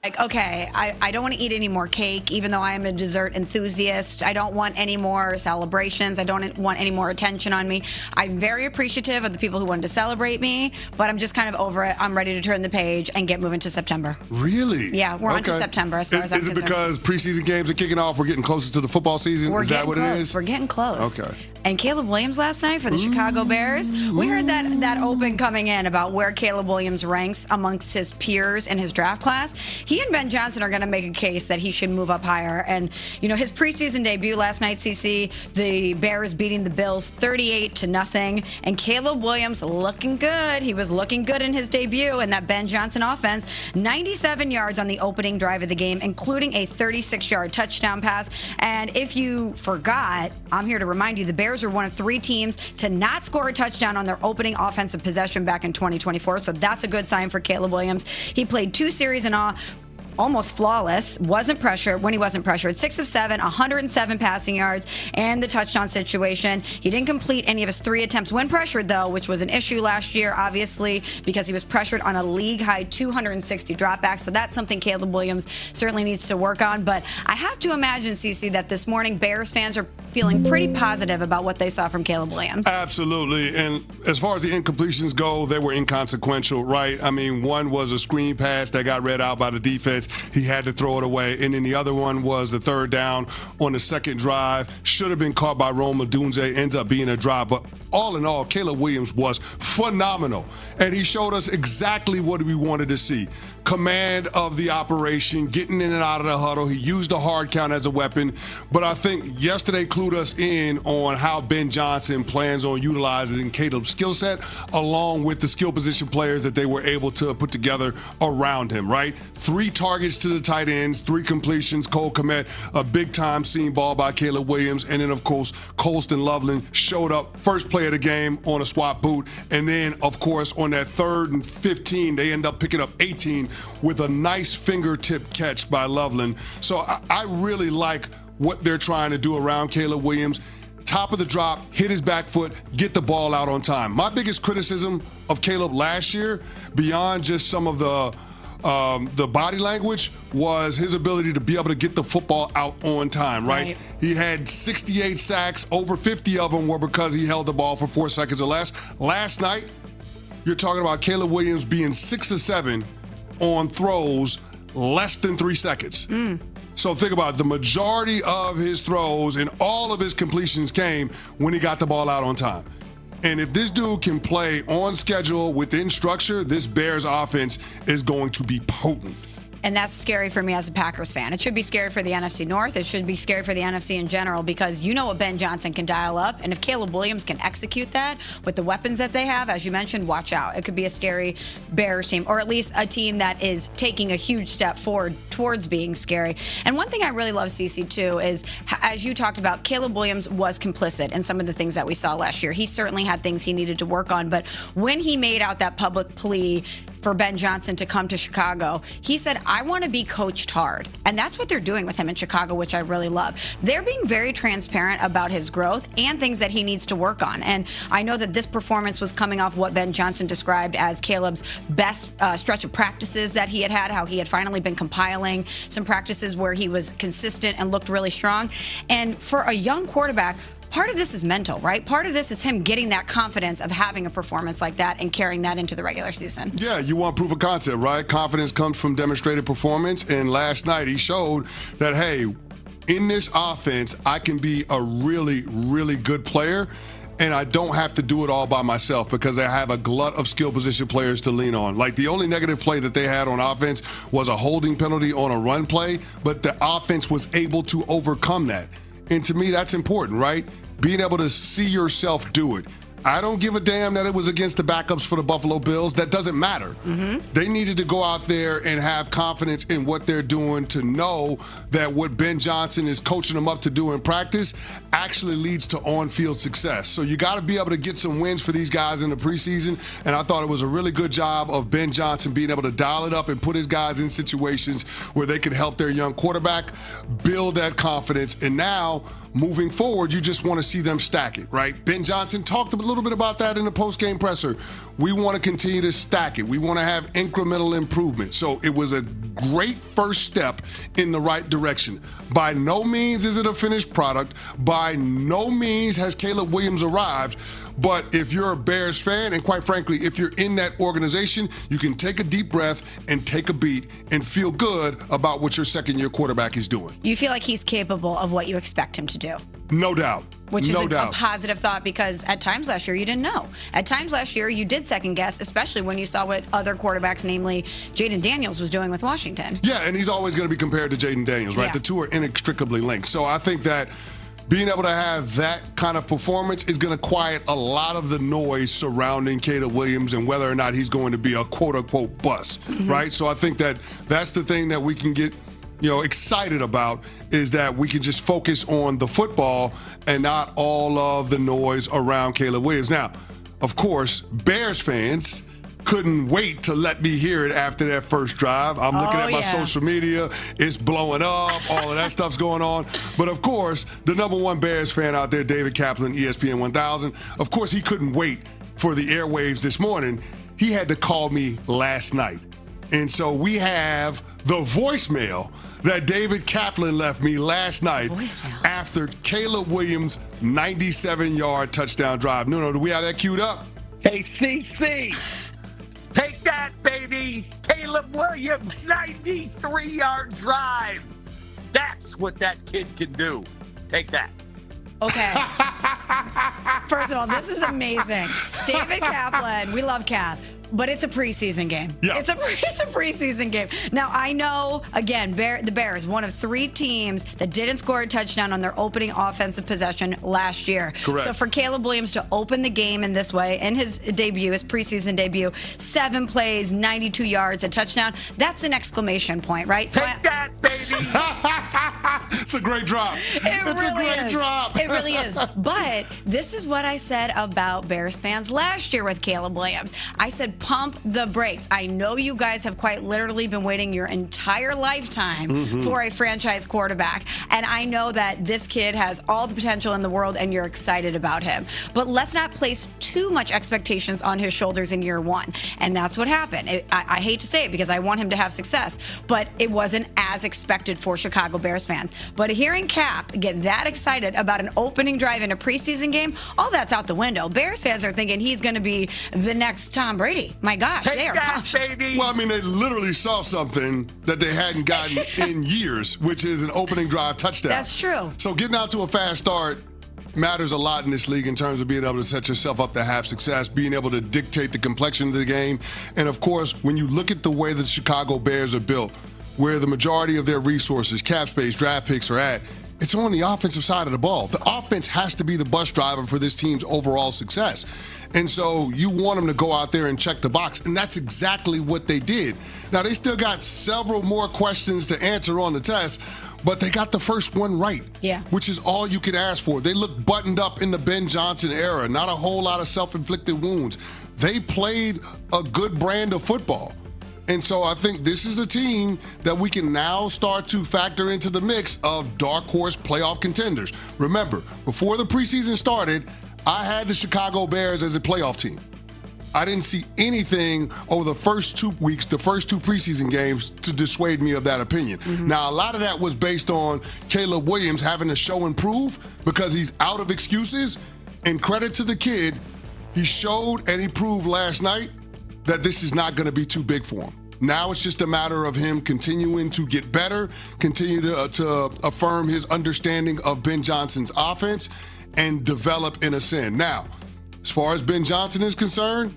Like, okay, I don't want to eat any more cake, even though I am a dessert enthusiast. I don't want any more celebrations. I don't want any more attention on me. I'm very appreciative of the people who wanted to celebrate me, but I'm just kind of over it. I'm ready to turn the page and get moving to September. Really? Yeah, we're on to September as far as I'm concerned. Is it because preseason games are kicking off? We're getting closer to the football season? Is that what it is? We're getting close. Okay. And Caleb Williams last night for the Chicago Bears, we heard that open coming in about where Caleb Williams ranks amongst his peers in his draft class. He and Ben Johnson are going to make a case that he should move up higher. And, you know, his preseason debut last night, CC, the Bears beating the Bills 38-0. And Caleb Williams looking good. He was looking good in his debut in that Ben Johnson offense. 97 yards on the opening drive of the game, including a 36-yard touchdown pass. And if you forgot, I'm here to remind you, the Bears are one of 3 teams to not score a touchdown on their opening offensive possession back in 2024. So that's a good sign for Caleb Williams. He played 2 series in all, almost flawless, wasn't pressured when he wasn't pressured. 6 of 7, 107 passing yards, and the touchdown situation. He didn't complete any of his 3 attempts when pressured, though, which was an issue last year, obviously, because he was pressured on a league-high 260 dropbacks. So that's something Caleb Williams certainly needs to work on. But I have to imagine, CC, that this morning Bears fans are feeling pretty positive about what they saw from Caleb Williams. Absolutely. And as far as the incompletions go, they were inconsequential, right? I mean, one was a screen pass that got read out by the defense. He had to throw it away. And then the other one was the third down on the second drive. Should have been caught by Rome Odunze. Ends up being a drop. But all in all, Caleb Williams was phenomenal. And he showed us exactly what we wanted to see. Command of the operation, getting in and out of the huddle. He used the hard count as a weapon. But I think yesterday clued us in on how Ben Johnson plans on utilizing Caleb's skill set along with the skill position players that they were able to put together around him, right? 3 targets to the tight ends, 3 completions. Cole Kmet, a big-time seam ball by Caleb Williams. And then, of course, Colston Loveland showed up first play of the game on a swap boot. And then, of course, on that 3rd and 15, they end up picking up 18 with a nice fingertip catch by Loveland. So I really like what they're trying to do around Caleb Williams. Top of the drop, hit his back foot, get the ball out on time. My biggest criticism of Caleb last year, beyond just some of the body language, was his ability to be able to get the football out on time, right? He had 68 sacks, over 50 of them were because he held the ball for 4 seconds or less. Last night, you're talking about Caleb Williams being 6 of 7 on throws less than 3 seconds. So think about it. The majority of his throws and all of his completions came when he got the ball out on time. And if this dude can play on schedule within structure, this Bears offense is going to be potent. And that's scary for me as a Packers fan. It should be scary for the NFC North. It should be scary for the NFC in general, because you know what Ben Johnson can dial up. And if Caleb Williams can execute that with the weapons that they have, as you mentioned, watch out. It could be a scary Bears team, or at least a team that is taking a huge step forward towards being scary. And one thing I really love, CC, too, is, as you talked about, Caleb Williams was complicit in some of the things that we saw last year. He certainly had things he needed to work on. But when he made out that public plea for Ben Johnson to come to Chicago, he said, I want to be coached hard. And that's what they're doing with him in Chicago, which I really love. They're being very transparent about his growth and things that he needs to work on. And I know that this performance was coming off what Ben Johnson described as Caleb's best stretch of practices that he had had, how he had finally been compiling some practices where he was consistent and looked really strong. And for a young quarterback, part of this is mental, right? Part of this is him getting that confidence of having a performance like that and carrying that into the regular season. Yeah, you want proof of concept, right? Confidence comes from demonstrated performance. And last night he showed that, hey, in this offense, I can be a really, really good player. And I don't have to do it all by myself because I have a glut of skill position players to lean on. Like, the only negative play that they had on offense was a holding penalty on a run play, but the offense was able to overcome that. And to me, that's important, right? Being able to see yourself do it. I don't give a damn that it was against the backups for the Buffalo Bills. That doesn't matter. They needed to go out there and have confidence in what they're doing, to know that what Ben Johnson is coaching them up to do in practice actually leads to on-field success. So you got to be able to get some wins for these guys in the preseason. And I thought it was a really good job of Ben Johnson being able to dial it up and put his guys in situations where they could help their young quarterback build that confidence. And now, moving forward, you just want to see them stack it, right? Ben Johnson talked a little bit about that in the post-game presser. We want to continue to stack it. We want to have incremental improvement. So it was a great first step in the right direction. By no means is it a finished product. By no means has Caleb Williams arrived. But if you're a Bears fan, and quite frankly, if you're in that organization, you can take a deep breath and take a beat and feel good about what your second-year quarterback is doing. You feel like he's capable of what you expect him to do? No doubt. Which is a positive thought, because at times last year you didn't know. At times last year you did second guess, especially when you saw what other quarterbacks, namely Jayden Daniels, was doing with Washington. Yeah, and he's always going to be compared to Jayden Daniels, right? Yeah. The two are inextricably linked. So I think that being able to have that kind of performance is going to quiet a lot of the noise surrounding Caleb Williams and whether or not he's going to be a quote-unquote bust, right? So I think that that's the thing that we can get excited about, is that we can just focus on the football and not all of the noise around Caleb Williams. Now, of course, Bears fans couldn't wait to let me hear it after that first drive. I'm looking at my social media. It's blowing up. All of that stuff's going on. But, of course, the number one Bears fan out there, David Kaplan, ESPN 1000, of course, he couldn't wait for the airwaves this morning. He had to call me last night. And so we have the voicemail that David Kaplan left me last night after Caleb Williams' 97-yard touchdown drive. Nuno, do we have that queued up? Hey, CC, take that, baby. Caleb Williams, 93-yard drive. That's what that kid can do. Take that. Okay. First of all, this is amazing. David Kaplan, we love Cap. But it's a preseason game. Yeah. It's a preseason game. Now, I know, again, the Bears, one of 3 teams that didn't score a touchdown on their opening offensive possession last year. Correct. So for Caleb Williams to open the game in this way, in his debut, his preseason debut, 7 plays, 92 yards, a touchdown, that's an exclamation point, right? So Take that, baby. It's a great drop. It's a great drop. It really is. But this is what I said about Bears fans last year with Caleb Williams. I said, pump the brakes. I know you guys have quite literally been waiting your entire lifetime for a franchise quarterback. And I know that this kid has all the potential in the world and you're excited about him. But let's not place too much expectations on his shoulders in year 1. And that's what happened. I hate to say it because I want him to have success, but it wasn't as expected for Chicago Bears fans. But hearing Cap get that excited about an opening drive in a preseason game, all that's out the window. Bears fans are thinking he's going to be the next Tom Brady. My gosh, Take they are that, pumped. baby. Well, I mean, they literally saw something that they hadn't gotten in years, which is an opening drive touchdown. That's true. So getting out to a fast start matters a lot in this league in terms of being able to set yourself up to have success, being able to dictate the complexion of the game. And, of course, when you look at the way the Chicago Bears are built, where the majority of their resources, cap space, draft picks are at, it's on the offensive side of the ball. The offense has to be the bus driver for this team's overall success. And so you want them to go out there and check the box, and that's exactly what they did. Now, they still got several more questions to answer on the test, but they got the first one right, which is all you can ask for. They look buttoned up in the Ben Johnson era, not a whole lot of self-inflicted wounds. They played a good brand of football. And so I think this is a team that we can now start to factor into the mix of dark horse playoff contenders. Remember, before the preseason started, I had the Chicago Bears as a playoff team. I didn't see anything over the first 2 weeks, the first 2 preseason games, to dissuade me of that opinion. Now, a lot of that was based on Caleb Williams having to show and prove because he's out of excuses. And credit to the kid, he showed and he proved last night that this is not going to be too big for him. Now it's just a matter of him continuing to get better, continue to affirm his understanding of Ben Johnson's offense, and develop in a sin. Now, as far as Ben Johnson is concerned,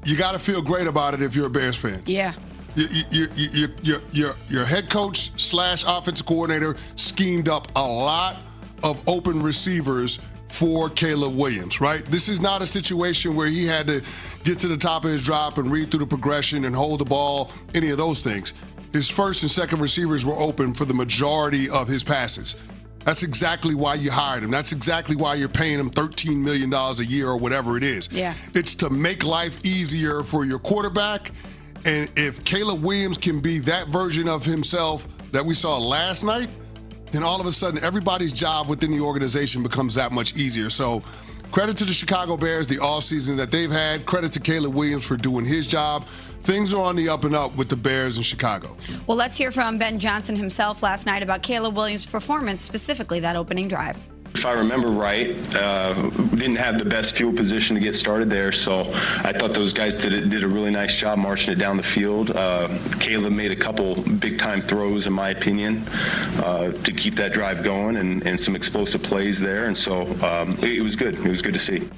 you got to feel great about it if you're a Bears fan. Yeah. Your head coach / offensive coordinator schemed up a lot of open receivers for Caleb Williams, right? This is not a situation where he had to get to the top of his drop and read through the progression and hold the ball, any of those things. His first and second receivers were open for the majority of his passes. That's exactly why you hired him. That's exactly why you're paying him $13 million a year or whatever it is. Yeah. It's to make life easier for your quarterback. And if Caleb Williams can be that version of himself that we saw last night, then all of a sudden everybody's job within the organization becomes that much easier. So credit to the Chicago Bears, the offseason that they've had. Credit to Caleb Williams for doing his job. Things are on the up and up with the Bears in Chicago. Well, let's hear from Ben Johnson himself last night about Caleb Williams' performance, specifically that opening drive. If I remember right, we didn't have the best field position to get started there, so I thought those guys did a really nice job marching it down the field. Caleb made a couple big-time throws, in my opinion, to keep that drive going, and some explosive plays there, and so it was good. It was good to see.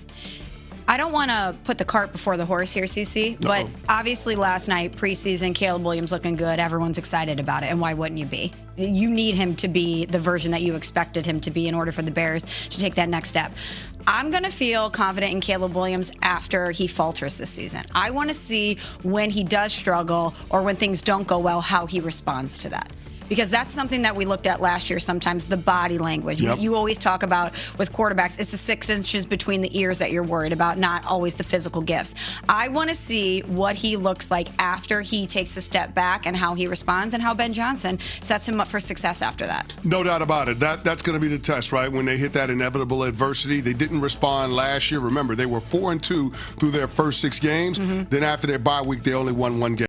I don't want to put the cart before the horse here, CC, but obviously last night, preseason, Caleb Williams looking good. Everyone's excited about it, and why wouldn't you be? You need him to be the version that you expected him to be in order for the Bears to take that next step. I'm going to feel confident in Caleb Williams after he falters this season. I want to see when he does struggle or when things don't go well, how he responds to that. Because that's something that we looked at last year sometimes, the body language. Yep. You always talk about with quarterbacks, it's the 6 inches between the ears that you're worried about, not always the physical gifts. I want to see what he looks like after he takes a step back and how he responds and how Ben Johnson sets him up for success after that. No doubt about it. That's going to be the test, right? When they hit that inevitable adversity. They didn't respond last year. Remember, they were 4-2 through their first 6 games. Then after their bye week, they only won 1 game.